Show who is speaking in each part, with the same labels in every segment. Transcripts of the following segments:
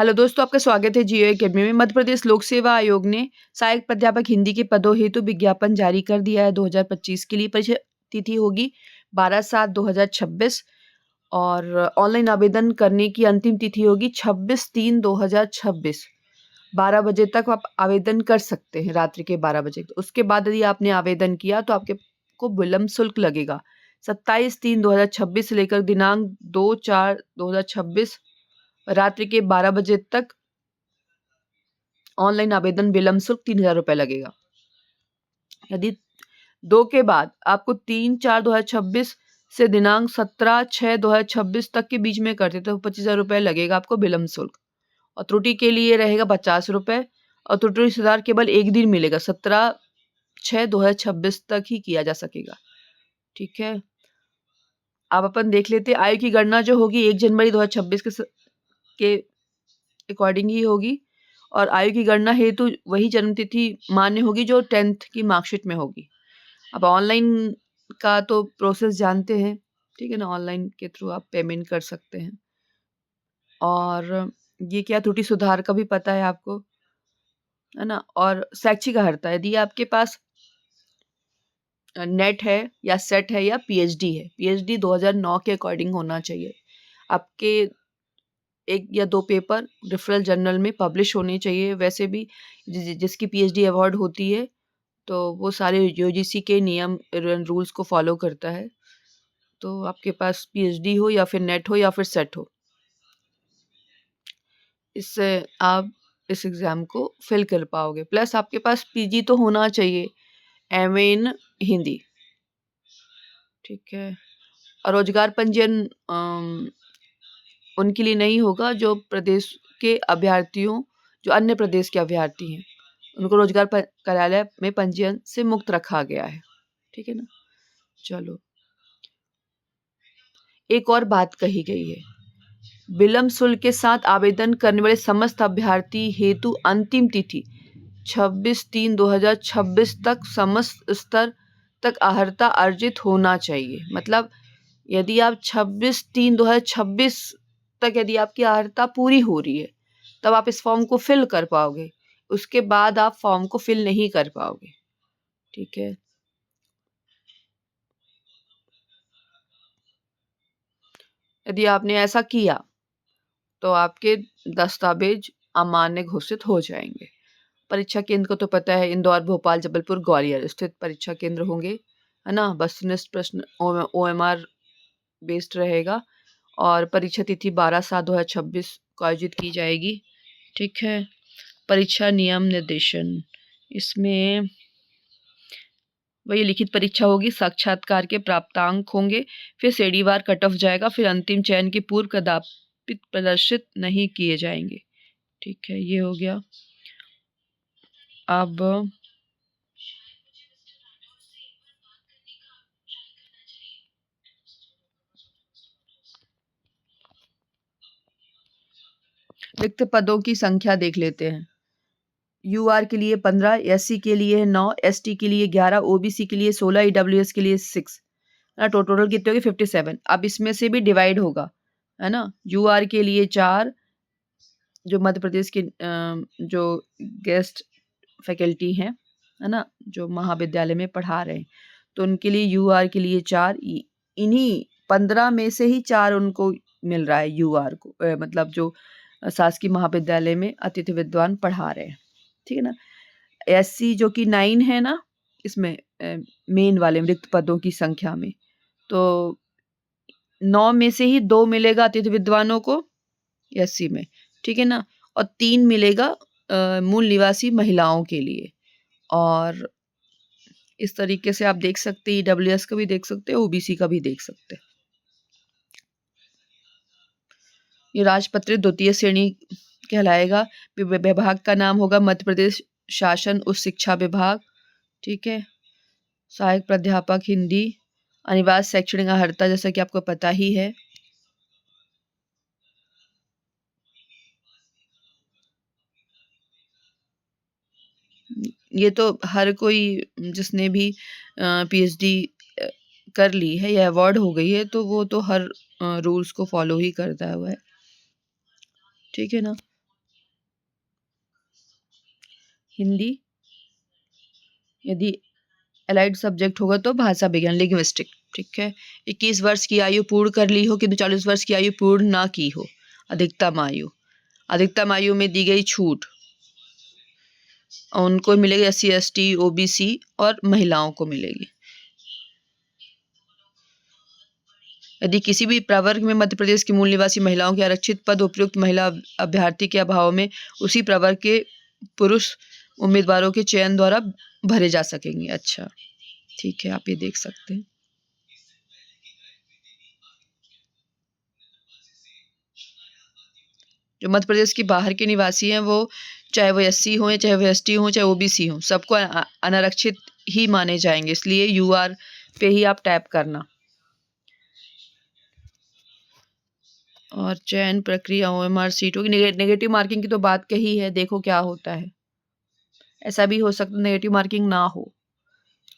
Speaker 1: Hello दोस्तों, आपका स्वागत है जियो एकेडमी में। मध्य प्रदेश लोक सेवा आयोग ने सहायक प्राध्यापक हिंदी के पदों हेतु विज्ञापन जारी कर दिया है 2025 के लिए। परीक्षा तिथि होगी 12/7/2026 और ऑनलाइन आवेदन करने की अंतिम तिथि होगी 26/3/2026। 12 बजे तक आप आवेदन कर सकते हैं, रात्रि के 12 बजे। उसके बाद यदि आपने आवेदन किया तो आपके को विलंब शुल्क लगेगा। 27/3/2026 से लेकर दिनांक 2/4/2026 रात्रि के 12 बजे तक ऑनलाइन आवेदन विलंब शुल्क 3,000 रुपये लगेगा। यदि 2 के बाद आपको 3/4/2026 से दिनांक 17/6/2026 तक के बीच में करते तो 25,000 रुपये लगेगा आपको विलंब शुल्क। और त्रुटि के लिए रहेगा 50 रुपये और त्रुटि सुधार केवल एक दिन मिलेगा, 17/6/2026 तक ही किया जा सकेगा। ठीक है, अब अपन देख लेते हैं। आयु की गणना जो होगी 1 जनवरी 2026 के अकॉर्डिंग ही होगी और आयु की गणना हेतु वही जन्मतिथि मान्य होगी जो 10th की मार्कशीट में होगी। अब ऑनलाइन का तो प्रोसेस जानते हैं, ठीक है ना। ऑनलाइन के थ्रू आप पेमेंट कर सकते हैं। और ये क्या त्रुटि सुधार का भी पता है आपको, है ना। और शैक्षिक अर्हता, यदि आपके पास नेट है या सेट है या पीएचडी है, पीएचडी 2009 के अकॉर्डिंग होना चाहिए। आपके 1 या 2 पेपर रेफरल जर्नल में पब्लिश होने चाहिए। वैसे भी जिसकी पीएचडी अवार्ड होती है तो वो सारे यूजीसी के नियम रूल्स को फॉलो करता है। तो आपके पास पीएचडी हो या फिर नेट हो या फिर सेट हो, इससे आप इस एग्ज़ाम को फिल कर पाओगे। प्लस आपके पास पीजी तो होना चाहिए, एमए इन हिंदी। ठीक है, और रोजगार पंजीयन उनके लिए नहीं होगा जो प्रदेश के अभ्यर्थियों, जो अन्य प्रदेश के अभ्यर्थी हैं, उनको रोजगार कार्यालय में पंजीयन से मुक्त रखा गया है। ठीक है ना। चलो, एक और बात कही गई है, विलंब शुल्क के साथ आवेदन करने वाले समस्त अभ्यर्थी हेतु अंतिम तिथि 26/3/2026 तक समस्त स्तर तक अर्हता अर्जित होना चाहिए। मतलब यदि आप 26/3/2026 तक यदि आपकी अर्हता पूरी हो रही है तब आप इस फॉर्म को फिल कर पाओगे। उसके बाद आप फॉर्म को फिल नहीं कर पाओगे। ठीक है, यदि आपने ऐसा किया तो आपके दस्तावेज अमान्य घोषित हो जाएंगे। परीक्षा केंद्र को तो पता है, इंदौर, भोपाल, जबलपुर, ग्वालियर स्थित परीक्षा केंद्र होंगे, है ना। वस्तुनिष्ठ प्रश्न ओएमआर बेस्ड रहेगा और परीक्षा तिथि 12/7/2026 को आयोजित की जाएगी। ठीक है, परीक्षा नियम निर्देशन, इसमें वही लिखित परीक्षा होगी, साक्षात्कार के प्राप्तांक होंगे, फिर श्रेणीवार कट ऑफ जाएगा, फिर अंतिम चयन के पूर्व कदापि प्रदर्शित नहीं किए जाएंगे। ठीक है, ये हो गया। अब रिक्त पदों की संख्या देख लेते हैं। यूआर के लिए 15, एससी के लिए 9, एसटी के लिए 11, ओबीसी के लिए 16, ईडब्ल्यूएस के लिए 6, है ना। टोटल कितने होंगे 57। अब इसमें से भी डिवाइड होगा, है ना। यूआर के लिए 4, जो मध्य प्रदेश के जो गेस्ट फैकल्टी हैं, है ना, जो महाविद्यालय में पढ़ा रहे हैं, तो उनके लिए यूआर के लिए 4, इन्हीं 15 में से ही 4 उनको मिल रहा है यूआर को, मतलब जो शासकीय महाविद्यालय में अतिथि विद्वान पढ़ा रहे हैं। ठीक है ना। एससी जो कि 9 है ना, इसमें मेन वाले रिक्त पदों की संख्या में, तो 9 में से ही 2 मिलेगा अतिथि विद्वानों को एससी में। ठीक है ना। और 3 मिलेगा मूल निवासी महिलाओं के लिए। और इस तरीके से आप देख सकते हैं, ईडब्ल्यूएस का भी देख सकते हैं, ओबीसी का भी देख सकते हैं। ये राजपत्रित द्वितीय श्रेणी कहलाएगा। विभाग का नाम होगा मध्य प्रदेश शासन उच्च शिक्षा विभाग। ठीक है, सहायक प्राध्यापक हिंदी, अनिवार्य शैक्षणिक अर्हता जैसा कि आपको पता ही है। ये तो हर कोई जिसने भी पीएचडी कर ली है या अवार्ड हो गई है तो वो तो हर रूल्स को फॉलो ही करता हुआ है। ठीक है ना। हिंदी, यदि एलाइड सब्जेक्ट होगा तो भाषा विज्ञान लिंग्विस्टिक। ठीक है। 21 वर्ष की आयु पूर्ण कर ली हो किंतु 40 वर्ष की आयु पूर्ण ना की हो। अधिकतम आयु, अधिकतम आयु में दी गई छूट उनको मिलेगी, SC ST OBC और महिलाओं को मिलेगी। यदि किसी भी प्रवर्ग में मध्य प्रदेश की मूल निवासी महिलाओं के आरक्षित पद उपयुक्त महिला अभ्यर्थी के अभाव में उसी प्रवर्ग के पुरुष उम्मीदवारों के चयन द्वारा भरे जा सकेंगे। अच्छा, ठीक है, आप ये देख सकते हैं। जो मध्य प्रदेश के बाहर के निवासी हैं वो चाहे वो SC हो चाहे वो ST हो चाहे OBC हो, सबको अनारक्षित ही माने जाएंगे। इसलिए UR पे ही आप टैप करना। और चयन प्रक्रिया OMR सीटों की नेगेटिव मार्किंग की तो बात कही है, देखो क्या होता है। ऐसा भी हो सकता नेगेटिव मार्किंग ना हो,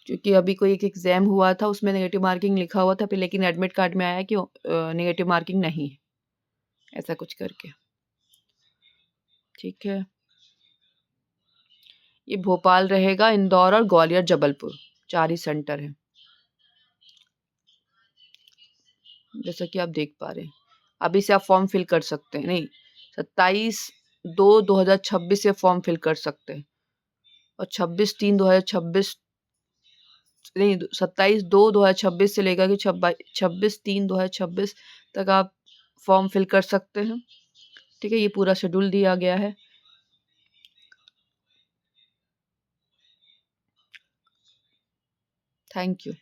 Speaker 1: क्योंकि अभी कोई एक एग्जाम हुआ था उसमें नेगेटिव मार्किंग लिखा हुआ था, लेकिन एडमिट कार्ड में आया कि नेगेटिव मार्किंग नहीं है, ऐसा कुछ करके। ठीक है, ये भोपाल रहेगा, इंदौर और ग्वालियर जबलपुर 4 ही सेंटर हैं, जैसा कि आप देख पा रहे हैं। अभी से आप फॉर्म फिल कर सकते हैं, नहीं 27/2/2026 से फॉर्म फिल कर सकते हैं, और 26/3/2026 नहीं 27/2/2026 से लेकर के 26/3/2026 तक आप फॉर्म फिल कर सकते हैं। ठीक है, ये पूरा शेड्यूल दिया गया है। Thank you.